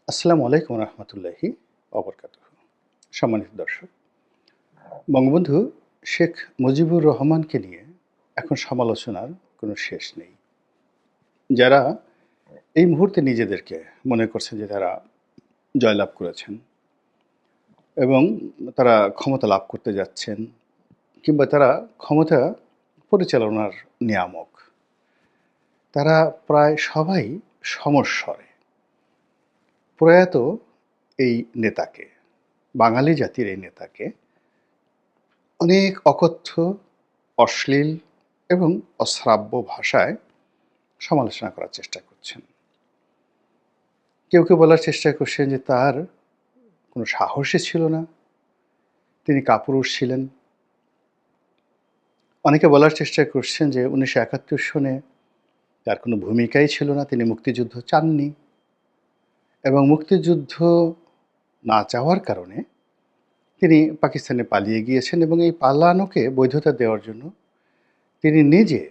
আসসালামু আলাইকুম রহমতুল্লাহি অবরকাতুহু। সম্মানিত দর্শক, বঙ্গবন্ধু শেখ মুজিবুর রহমানকে নিয়ে এখন সমালোচনার কোনো শেষ নেই। যারা এই মুহূর্তে নিজেদেরকে মনে করছেন যে তারা জয়লাভ করেছেন এবং তারা ক্ষমতা লাভ করতে যাচ্ছেন, কিংবা তারা ক্ষমতা পরিচালনার নিয়ামক, তারা প্রায় সবাই সমস্বরে প্রয়াত এই নেতাকে, বাঙালি জাতির এই নেতাকে অনেক অকথ্য, অশ্লীল এবং অশ্রাব্য ভাষায় সমালোচনা করার চেষ্টা করছেন। কেউ কেউ বলার চেষ্টা করছেন যে তার কোনো সাহসই ছিল না, তিনি কাপুরুষ ছিলেন। অনেকে বলার চেষ্টা করছেন যে 1971 সনে তার কোনো ভূমিকাই ছিল না, তিনি মুক্তিযুদ্ধ চাননি এবং মুক্তিযুদ্ধ না চাওয়ার কারণে তিনি পাকিস্তানে পালিয়ে গিয়েছেন এবং এই পালানোকে বৈধতা দেওয়ার জন্য তিনি নিজে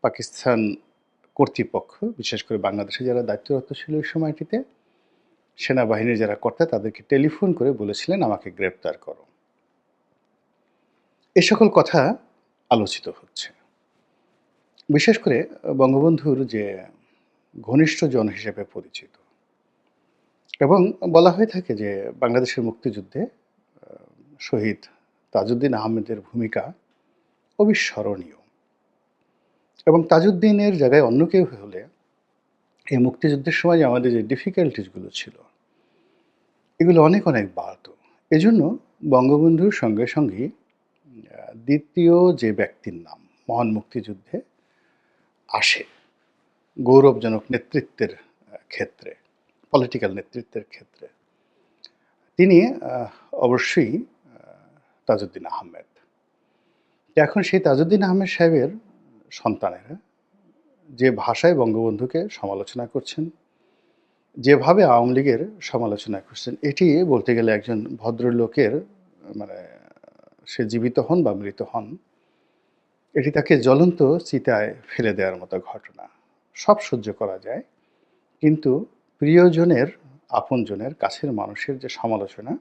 পাকিস্তান কর্তৃপক্ষ, বিশেষ করে বাংলাদেশে যারা দায়িত্বরত ছিল ওই সময়টিতে, সেনাবাহিনীর যারা কর্তা, তাদেরকে টেলিফোন করে বলেছিলেন আমাকে গ্রেপ্তার করো। এ সকল কথা আলোচিত হচ্ছে। বিশেষ করে বঙ্গবন্ধুর যে ঘনিষ্ঠজন হিসেবে পরিচিত, এবং বলা হয়ে থাকে যে বাংলাদেশের মুক্তিযুদ্ধে শহীদ তাজউদ্দিন আহমেদের ভূমিকা অবিস্মরণীয়, এবং তাজউদ্দিনের জায়গায় অন্য কেউ হলে এই মুক্তিযুদ্ধের সময় যে আমাদের যে ডিফিকাল্টিসগুলো ছিল এগুলো অনেক অনেক বাড়ত। এজন্য বঙ্গবন্ধুর সঙ্গে সঙ্গেই দ্বিতীয় যে ব্যক্তির নাম মহান মুক্তিযুদ্ধে আসে গৌরবজনক নেতৃত্বের ক্ষেত্রে, পলিটিক্যাল নেতৃত্বের ক্ষেত্রে, তিনি অবশ্যই তাজউদ্দিন আহমেদ। এখন সেই তাজউদ্দিন আহমেদ সাহেবের সন্তানেরা যে ভাষায় বঙ্গবন্ধুকে সমালোচনা করছেন, যেভাবে আওয়ামী লীগের সমালোচনা করছেন, এটি বলতে গেলে একজন ভদ্রলোকের, মানে সে জীবিত হন বা মৃত হন, এটি তাকে জ্বলন্ত চিতায় ফেলে দেওয়ার মতো ঘটনা। সব সহ্য করা যায়, কিন্তু প্রিয়জনের, আপনজনের, কাছের মানুষের যে সমালোচনা,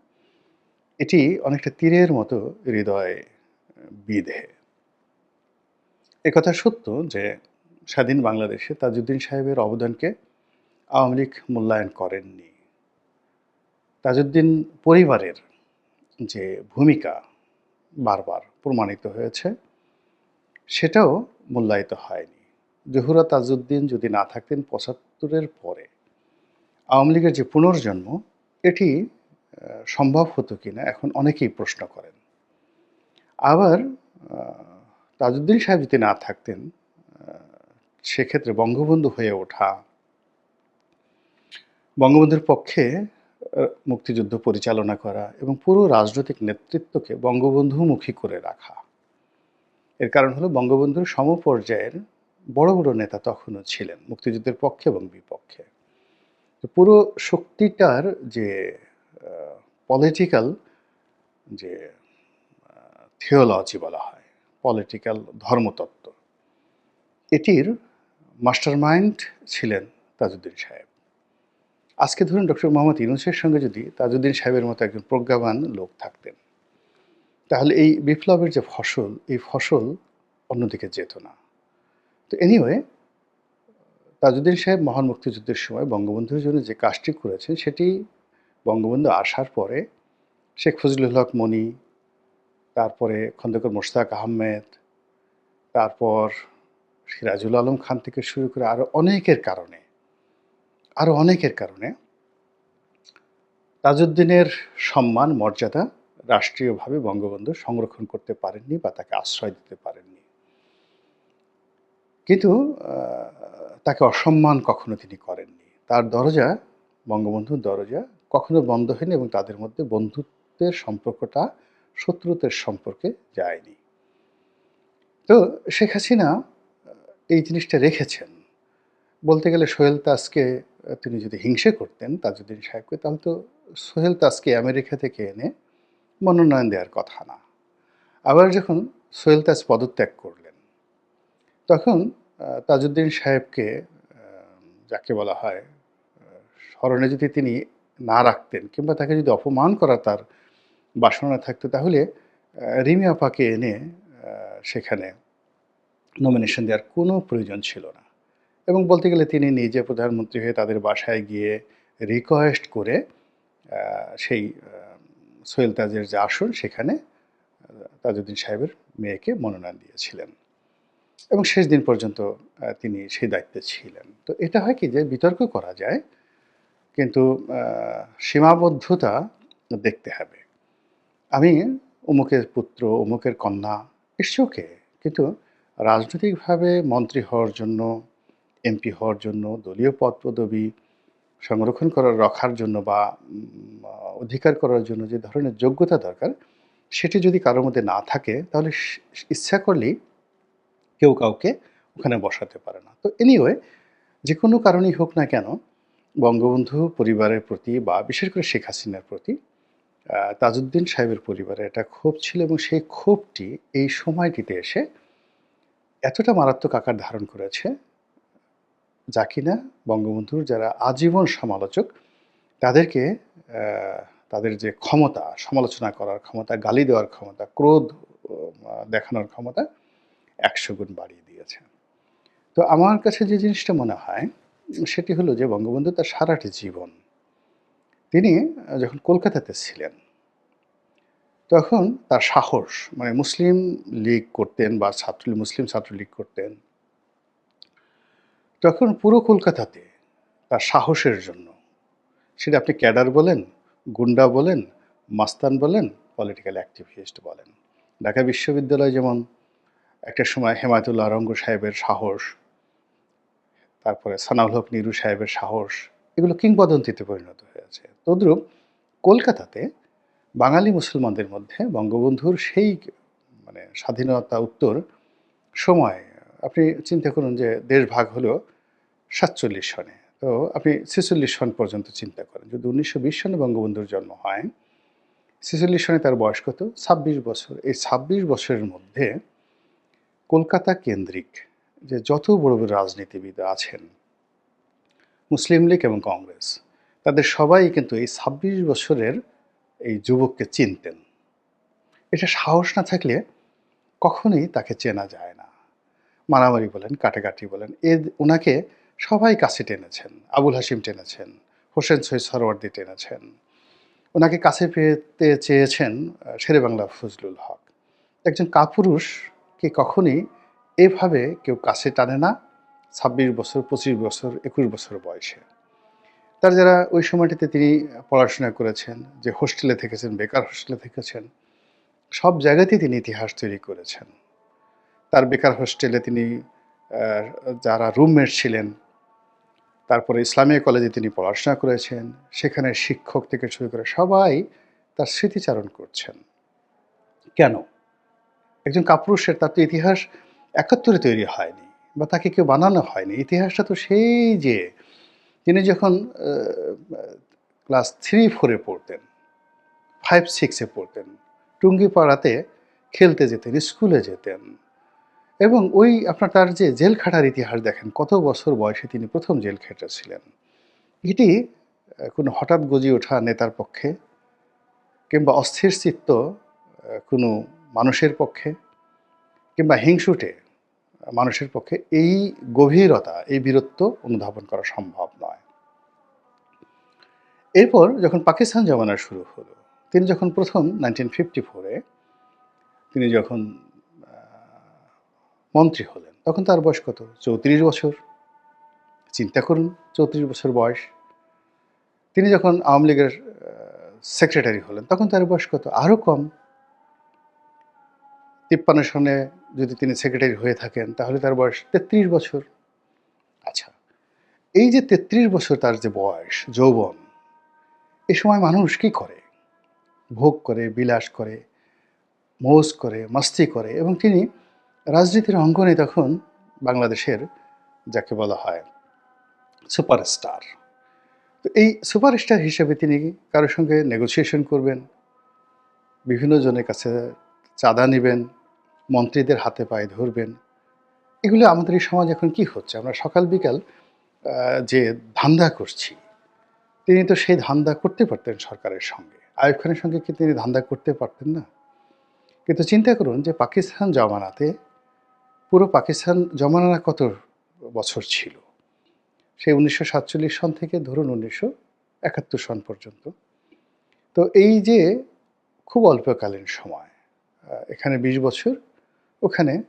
এটি অনেকটা তীরের মতো হৃদয়ে বিঁধে। একথা সত্য যে স্বাধীন বাংলাদেশে তাজউদ্দিন সাহেবের অবদানকে আওয়ামী লীগ মূল্যায়ন করেননি। তাজউদ্দিন পরিবারের যে ভূমিকা বারবার প্রমাণিত হয়েছে, সেটাও মূল্যায়িত হয়নি। জহুরা তাজউদ্দিন যদি না থাকতেন ৭৫-এর পরে, আওয়ামী লীগের যে পুনর্জন্ম, এটি সম্ভব হতো কিনা এখন অনেকেই প্রশ্ন করেন। আবার তাজউদ্দিন সাহেব যদি না থাকতেন, সেক্ষেত্রে বঙ্গবন্ধু হয়ে ওঠা, বঙ্গবন্ধুর পক্ষে মুক্তিযুদ্ধ পরিচালনা করা এবং পুরো রাজনৈতিক নেতৃত্বকে বঙ্গবন্ধুমুখী করে রাখা, এর কারণ হলো বঙ্গবন্ধুর সমপর্যায়ের বড় বড় নেতা তখনও ছিলেন মুক্তিযুদ্ধের পক্ষে এবং বিপক্ষে। তো পুরো শক্তিটার যে পলিটিক্যাল যে থিওলজি বলা হয়, পলিটিক্যাল ধর্মতত্ত্ব, এটির মাস্টারমাইন্ড ছিলেন তাজউদ্দিন সাহেব। আজকে ধরুন ডক্টর মোহাম্মদ ইউনূসের সঙ্গে যদি তাজউদ্দিন সাহেবের মতো একজন প্রজ্ঞাবান লোক থাকতেন, তাহলে এই বিপ্লবের যে ফসল, এই ফসল অন্যদিকে যেত না। তো এনিওয়ে, তাজউদ্দিন সাহেব মহান মুক্তিযুদ্ধের সময় বঙ্গবন্ধুর জন্য যে কাজটি করেছেন, সেটি বঙ্গবন্ধু আসার পরে শেখ ফজলুল হক মনি, তারপরে খন্দকার মোশতাক আহমেদ, তারপর সিরাজুল আলম খান থেকে শুরু করে আরও অনেকের কারণে তাজউদ্দিনের সম্মান, মর্যাদা রাষ্ট্রীয়ভাবে বঙ্গবন্ধু সংরক্ষণ করতে পারেননি বা তাকে আশ্রয় দিতে পারেননি। কিন্তু তাকে অসম্মান কখনো তিনি করেননি। তার দরজা, বঙ্গবন্ধুর দরজা কখনো বন্ধ হয়নি, এবং তাদের মধ্যে বন্ধুত্বের সম্পর্কটা শত্রুতার সম্পর্কে যায়নি। তো শেখ হাসিনা এই জিনিসটা রেখেছেন। বলতে গেলে সোহেল তাজকে তিনি যদি হিংসে করতেন তাজউদ্দিন সাহেবকে, তাহলে তো সোহেল তাজকে আমেরিকা থেকে এনে মনোনয়ন দেওয়ার কথা না। আবার যখন সোহেল তাজ পদত্যাগ করলেন, তখন তাজউদ্দিন সাহেবকে, যাকে বলা হয় স্মরণে যদি তিনি না রাখতেন কিংবা তাকে যদি অপমান করা তার বাসনা থাকতো, তাহলে রিমি আপাকে এনে সেখানে নমিনেশন দেওয়ার কোনো প্রয়োজন ছিল না। এবং বলতে গেলে তিনি নিজে প্রধানমন্ত্রী হয়ে তাদের বাসায় গিয়ে রিকোয়েস্ট করে সেই সোহেল তাজের যে আসন সেখানে তাজউদ্দিন সাহেবের মেয়েকে মনোনয়ন দিয়েছিলেন এবং শেষ দিন পর্যন্ত তিনি সেই দায়িত্বে ছিলেন। তো এটা হয় কি যে বিতর্ক করা যায়, কিন্তু সীমাবদ্ধতা দেখতে হবে। আমি অমুকের পুত্র, অমুকের কন্যা, ইটস ওকে, কিন্তু রাজনৈতিকভাবে মন্ত্রী হওয়ার জন্য, এমপি হওয়ার জন্য, দলীয় পদপদবি সংরক্ষণ রাখার জন্য বা অধিকার করার জন্য যে ধরনের যোগ্যতা দরকার, সেটি যদি কারোর মধ্যে না থাকে, তাহলে ইচ্ছা করলেই কেউ কাউকে ওখানে বসাতে পারে না। তো এনিওয়ে, যে কোনো কারণেই হোক না কেন, বঙ্গবন্ধু পরিবারের প্রতি বা বিশেষ করে শেখ হাসিনার প্রতি তাজউদ্দিন সাহেবের পরিবারে একটা ক্ষোভ ছিল এবং সেই ক্ষোভটি এই সময়টিতে এসে এতটা মারাত্মক আকার ধারণ করেছে, যা কিনা বঙ্গবন্ধুর যারা আজীবন সমালোচক তাদেরকে তাদের যে ক্ষমতা, সমালোচনা করার ক্ষমতা, গালি দেওয়ার ক্ষমতা, ক্রোধ দেখানোর ক্ষমতা ১০০ গুণ বাড়িয়ে দিয়েছে। তো আমার কাছে যে জিনিসটা মনে হয় সেটি হলো যে বঙ্গবন্ধু তার সারাটি জীবন তিনি যখন কলকাতাতে ছিলেন, তখন তার সাহস, মানে মুসলিম লীগ করতেন বা মুসলিম ছাত্রলীগ করতেন, তখন পুরো কলকাতাতে তার সাহসের জন্য, সেটা আপনি ক্যাডার বলেন, গুন্ডা বলেন, মাস্তান বলেন, পলিটিক্যাল অ্যাক্টিভিস্ট বলেন। ঢাকা বিশ্ববিদ্যালয় যেমন একটা সময় হেমায়েতুল্লাহ রঙ্গ সাহেবের সাহস, তারপরে সানাউল হক নিরু সাহেবের সাহস, এগুলো কিংবদন্তিতে পরিণত হয়েছে। তদ্রূপ কলকাতাতে বাঙালি মুসলমানদের মধ্যে বঙ্গবন্ধুর সেই মানে স্বাধীনতা উত্তর সময়, আপনি চিন্তা করুন যে দেশ ভাগ হলো ৪৭ সনে, তো আপনি ৪৬ সন পর্যন্ত চিন্তা করেন। যদি ১৯২০ সনে বঙ্গবন্ধুর জন্ম হয়, ৪৬ সনে তার বয়স কত? ২৬ বছর। এই ২৬ বছরের মধ্যে কলকাতা কেন্দ্রিক যে যত বড় বড় রাজনীতিবিদ আছেন, মুসলিম লীগ এবং কংগ্রেস, তাদের সবাই কিন্তু এই ২৬ বছরের এই যুবককে চিনতেন। এটা সাহস না থাকলে কখনোই তাকে চেনা যায় না। মারামারি বলেন, কাটাকাটি বলেন, ওনাকে সবাই কাছে টেনেছেন। আবুল হাশিম টেনেছেন, হোসেন শহীদ সরওয়ার্দী টেনেছেন, ওনাকে কাছে পেতে চেয়েছেন শেরেবাংলা ফজলুল হক। একজন কাপুরুষকে কখনই এভাবে কেউ কাছে টানে না ২৬ বছর, ২৫ বছর, ২১ বছর বয়সে। তার যারা ওই সময়টিতে তিনি পড়াশোনা করেছেন, যে হোস্টেলে থেকেছেন, বেকার হোস্টেলে থেকেছেন, সব জায়গাতেই তিনি ইতিহাস তৈরি করেছেন। তার বেকার হোস্টেলে তিনি যারা রুমমেট ছিলেন, তারপরে ইসলামিয়া কলেজে তিনি পড়াশোনা করেছেন, সেখানে শিক্ষক থেকে শুরু করে সবাই তার স্মৃতিচারণ করছেন। কেন? একজন কাপুরুষের, তার তো ইতিহাস ৭১ তৈরি হয়নি বা তাকে কেউ বানানো হয়নি। ইতিহাসটা তো সেই যে তিনি যখন ক্লাস 3-4 পড়তেন, 5-6 পড়তেন, টুঙ্গিপাড়াতে খেলতে যেতেন, স্কুলে যেতেন, এবং ওই আপনার তার যে জেল খাটার ইতিহাস দেখেন, কত বছর বয়সে তিনি প্রথম জেল খেটেছিলেন। এটি কোনো হঠাৎ গজিয়ে ওঠা নেতার পক্ষে কিংবা অস্থির চিত্ত কোনো মানুষের পক্ষে কিংবা হিংসুটে মানুষের পক্ষে এই গভীরতা, এই বীরত্ব অনুধাবন করা সম্ভব নয়। এরপর যখন পাকিস্তান জমানা শুরু হলো, তিনি যখন প্রথম 1954-এ তিনি যখন মন্ত্রী হলেন, তখন তার বয়স কত? ৩৪ বছর। চিন্তা করুন, ৩৪ বছর বয়স। তিনি যখন আওয়ামী লীগের সেক্রেটারি হলেন, তখন তার বয়স কত? আরও কম। ৫৩ সনে যদি তিনি সেক্রেটারি হয়ে থাকেন, তাহলে তার বয়স ৩৩ বছর। আচ্ছা, এই যে ৩৩ বছর তার যে বয়স, যৌবন, এ সময় মানুষ কি করে? ভোগ করে, বিলাস করে, মৌজ করে, মাস্তি করে, এবং তিনি রাজনীতির অঙ্গনে তখন বাংলাদেশের যাকে বলা হয় সুপারস্টার। তো এই সুপারস্টার হিসেবে তিনি কারোর সঙ্গে নেগোসিয়েশন করবেন, বিভিন্ন জনের কাছে চাঁদা নেবেন, মন্ত্রীদের হাতে পায়ে ধরবেন। এগুলো আমাদের এই সমাজ এখন কি হচ্ছে? আমরা সকাল বিকাল যে ধান্দা করছি, তিনি তো সেই ধান্দা করতে পারতেন সরকারের সঙ্গে। আইয়ুব খানের সঙ্গে কি তিনি ধান্দা করতে পারতেন না? কিন্তু চিন্তা করুন যে পাকিস্তান জমানাতে পুরো পাকিস্তান জমানা কত বছর ছিল? সেই ১৯৪৭ সন থেকে ধরুন ১৯৭১ সন পর্যন্ত। তো এই যে খুব অল্পকালীন সময়, এখানে ২০ বছর, ওখানে আ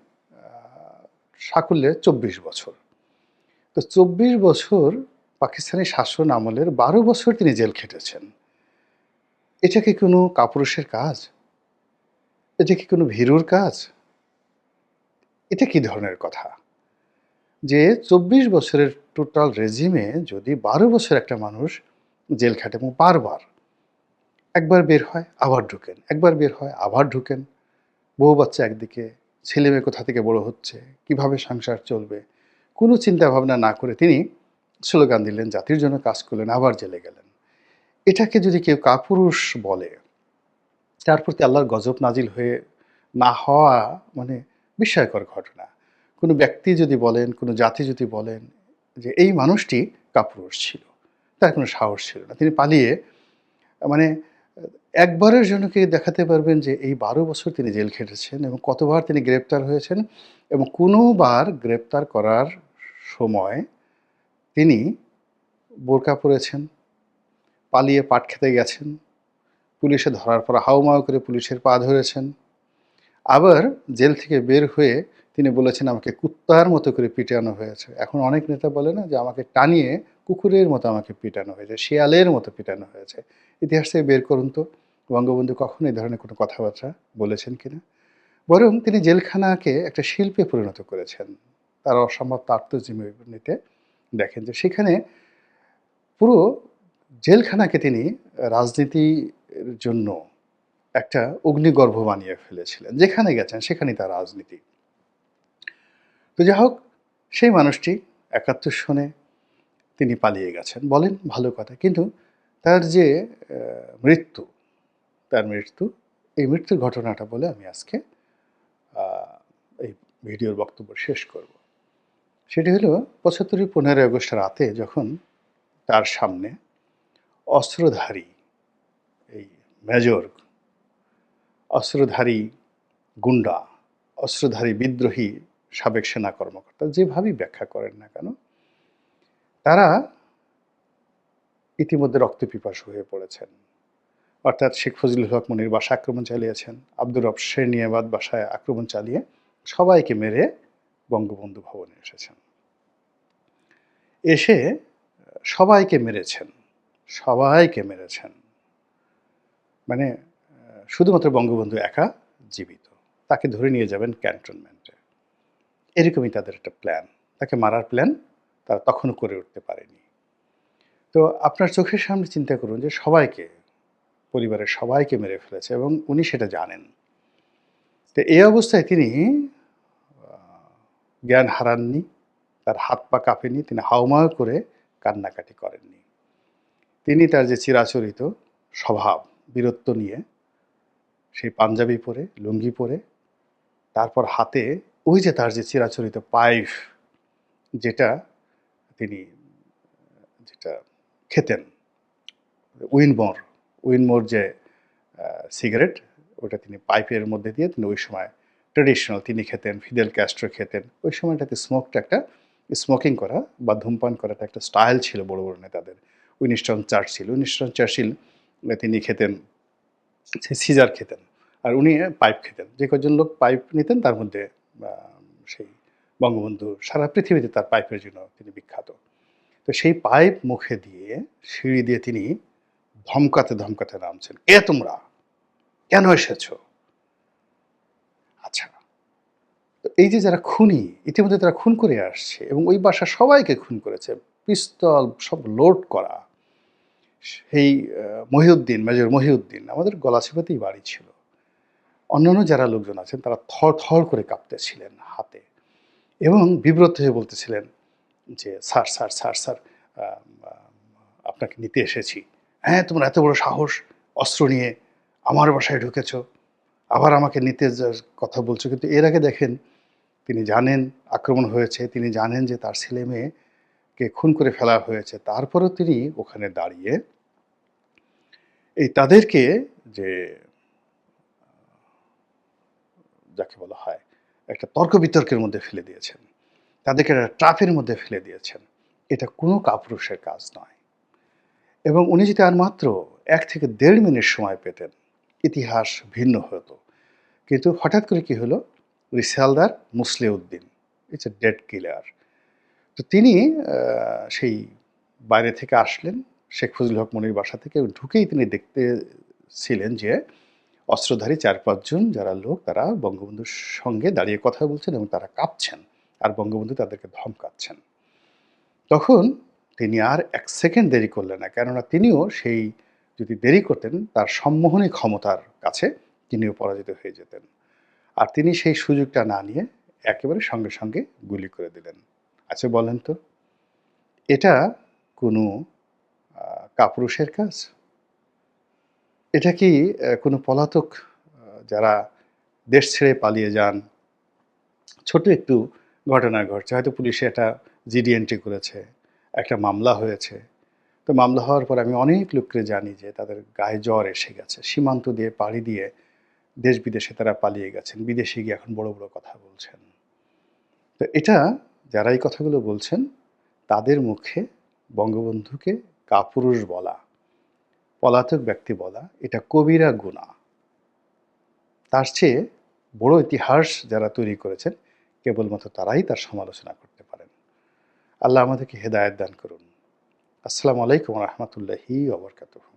সাকুল্যে ২৪ বছর। তো ২৪ বছর পাকিস্তানি শাসন আমলের ১২ বছর তিনি জেল খেটেছেন। এটা কি কোনো কাপুরুষের কাজ? এটা কি কোনো ভীরুর কাজ? এটা কি ধরনের কথা? যে ২৪ বছরের টোটাল রেজিমে যদি ১২ বছর একটা মানুষ জেল খাটে এবং বারবার, একবার বের হয় আবার ঢুকেন, একবার বের হয় আবার ঢুকেন। বউ বাচ্চা একদিকে, ছেলেমেয়ে কোথা থেকে বড় হচ্ছে, কিভাবে সংসার চলবে, কোনো চিন্তা ভাবনা না করে তিনি স্লোগান দিলেন, জাতির জন্য কাজ করলেন, আবার জেলে গেলেন। এটাকে যদি কেউ কাপুরুষ বলে, তার প্রতি আল্লাহর গজব নাজিল হয়ে না হওয়া মানে বিস্ময়কর ঘটনা। কোনো ব্যক্তি যদি বলেন, কোনো জাতি যদি বলেন যে এই মানুষটি কাপুরুষ ছিল, তার কোনো সাহস ছিল না। তিনি পালিয়ে মানে একবারের জন্য কি দেখাতে পারবেন যে এই ১২ বছর তিনি জেল খেটেছেন এবং কতবার তিনি গ্রেপ্তার হয়েছেন এবং কোনোবার গ্রেপ্তার করার সময় তিনি বোরকা পরেছেন, পালিয়ে পাট খেতে গেছেন, পুলিশে ধরার পর হাউমাউ করে পুলিশের পা ধরেছেন। আবার জেল থেকে বের হয়ে তিনি বলেছেন, আমাকে কুত্তার মতো করে পিটানো হয়েছে। এখন অনেক নেতা বলে না যে আমাকে টানিয়ে কুকুরের মতো আমাকে পিটানো হয়েছে, শেয়ালের মতো পিটানো হয়েছে। ইতিহাস থেকে বের করুন তো বঙ্গবন্ধু কখনো এই ধরনের কোনো কথাবার্তা বলেছেন কিনা? বরং তিনি জেলখানাকে একটা শিল্পে পরিণত করেছেন। তার অসমাপ্ত আত্মজীবনীতে দেখেন যে সেখানে পুরো জেলখানাকে তিনি রাজনীতির জন্য একটা অগ্নিগর্ভ বানিয়ে ফেলেছিলেন। যেখানে গেছেন সেখানেই তার রাজনীতি। তো যাই হোক, সেই মানুষটি ৭১ সনে তিনি পালিয়ে গেছেন। বলেন ভালো কথা। কিন্তু তার যে মৃত্যু, তার মৃত্যু, এই মৃত্যুর ঘটনাটা বলে আমি আজকে আ এই ভিডিওর বক্তব্য শেষ করব। সেটি হলো ৭৫-ই ১৫ই আগস্ট রাতে যখন তার সামনে অস্ত্রধারী এই মেজর, অস্ত্রধারী গুন্ডা, অস্ত্রধারী বিদ্রোহী সাবেক সেনা কর্মকর্তা যেভাবেই ব্যাখ্যা করেন না কেন, তারা ইতিমধ্যে রক্তপিপাসু হয়ে পড়েছেন। অর্থাৎ শেখ ফজলুল হক মনির বাসায় আক্রমণ চালিয়েছেন, আব্দুর রব শেরনিয়াবাদ বাসায় আক্রমণ চালিয়ে সবাইকে মেরে বঙ্গবন্ধু ভবনে এসেছেন। এসে সবাইকে মেরেছেন, সবাইকে মেরেছেন। মানে শুধুমাত্র বঙ্গবন্ধু একা জীবিত। তাকে ধরে নিয়ে যাবেন ক্যান্টনমেন্টে। এরকমই তাদের একটা প্ল্যান। তাকে মারার প্ল্যান তারা তখনও করে উঠতে পারেনি। তো আপনার চোখের সামনে চিন্তা করুন যে সবাইকে, পরিবারের সবাইকে মেরে ফেলেছে এবং উনি সেটা জানেন। তো এই অবস্থায় তিনি আ জ্ঞান হারাননি, তার হাত পা কাঁপেনি, তিনি হাউমাউ করে কান্নাকাটি করেননি। তিনি তার যে চিরাচরিত স্বভাব, বীরত্ব নিয়ে সেই পাঞ্জাবি পরে, লুঙ্গি পরে, তারপর হাতে ওই যে তার যে চিরাচরিত পাইপ, যেটা তিনি যেটা খেতেন, উইনমোর, উইনমোর যে সিগারেট, ওটা তিনি পাইপের মধ্যে দিয়ে তিনি ওই সময় ট্র্যাডিশনাল তিনি খেতেন, ফিদেল ক্যাস্ট্রো খেতেন। ওই সময়টাতে স্মোকটা একটা স্মোকিং করা বা ধূমপান করাটা একটা স্টাইল ছিল বড়, বড় নেতাদের। উইনস্টন চার্চিল তিনি খেতেন, সিজার খেতেন। আর উনি পাইপ খেতেন। যে কয়জন লোক পাইপ নিতেন তার মধ্যে আ সেই বঙ্গবন্ধু সারা পৃথিবীতে তার পাইপের জন্য তিনি বিখ্যাত। তো সেই পাইপ মুখে দিয়ে সিঁড়ি দিয়ে তিনি ধমকাতে, ধমকাতে নামছেন। "কে তোমরা? কেন এসেছো?" আচ্ছা। তো এই যে যারা খুনি, ইতিমধ্যে তারা খুন করে আসছে এবং ওই বাসার সবাইকে খুন করেছে। পিস্তল সব লোড করা। সেই মহিউদ্দিন, মেজর মহিউদ্দিন আমাদের গলাচিপাতেই বাড়ি ছিল। অন্যান্য যারা লোকজন আছেন তারা থরথর করে কাঁপতেছিলেন হাতে এবং বিব্রত হয়ে বলতেছিলেন যে, "স্যার, স্যার, স্যার, স্যার, আ আ আপনাকে নিতে এসেছি।" "হ্যাঁ, তোমার এত বড় সাহস অস্ত্র নিয়ে আমার বাসায় ঢুকেছ। আবার আমাকে নিতে কথা বলছো।" কিন্তু এর আগে দেখেন তিনি জানেন আক্রমণ হয়েছে, তিনি জানেন যে তার ছেলে-মেয়ে কে খুন করে ফেলা হয়েছে, তারপরেও তিনি ওখানে দাঁড়িয়ে এই তাদেরকে যে যাকে বলা হয় একটা তর্ক-বিতর্কের মধ্যে ফেলে দিয়েছেন। তাদেরকে একটা ট্রাপের মধ্যে ফেলে দিয়েছেন। এটা কোনো কাপুরুষের কাজ নয়। এবং উনি যদি আর মাত্র ১ থেকে ১.৫ মিনিট সময় পেতেন, ইতিহাস ভিন্ন হতো। কিন্তু হঠাৎ করে কি হলো? রিসালদার মুসলিউদ্দিন, ইটস এ ডেড কিলার। তো তিনি আ সেই বাইরে থেকে আসলেন, শেখ ফজলুল হক মনির বাসা থেকে ঢুকেই তিনি দেখতেছিলেন যে অস্ত্রধারী ৪-৫ জন যারা লোক তারা বঙ্গবন্ধুর সঙ্গে দাঁড়িয়ে কথা বলছেন এবং তারা কাঁপছেন। আর বঙ্গবন্ধু তাদেরকে ধমকাচ্ছেন। তখন তিনি আর ১ সেকেন্ড দেরি করলেন না। কেননা তিনিও সেই যদি দেরি করতেন তার সম্মোহনী ক্ষমতার কাছে তিনিও পরাজিত হয়ে যেতেন। আর তিনি সেই সুযোগটা না নিয়ে একেবারে সঙ্গে, সঙ্গে গুলি করে দিলেন। আচ্ছা বলেন তো, এটা কোনো আ কাপুরুষের কাজ? এটা কি কোনো পলাতক যারা দেশ ছেড়ে পালিয়ে যান, ছোট একটু ঘটনা ঘটছে। হয়তো পুলিশে একটা জিডি এন্ট্রি করেছে, একটা মামলা হয়েছে। তো মামলা হওয়ার পর আমি অনেক লোককে জানি যে তাদের গায়ে জ্বর এসে গেছে। সীমান্ত দিয়ে পাড়ি দিয়ে দেশ-বিদেশে তারা পালিয়ে গেছেন। বিদেশে গিয়ে এখন বড়, বড় কথা বলছেন। তো এটা যারা এই কথাগুলো বলছেন, তাদের মুখে বঙ্গবন্ধুকে কাপুরুষ বলা, পলাতক ব্যক্তি বলা, এটা কবিরা গুনাহ। তার চেয়ে বড় ইতিহাস যারা তৈরি করেছেন, কেবলমাত্র তারাই তার সমালোচনা করতে পারেন। আল্লাহ আমাদেরকে হেদায়েত দান করুন। আসসালামু আলাইকুম ওয়া রাহমাতুল্লাহি ওয়া বারাকাতুহু।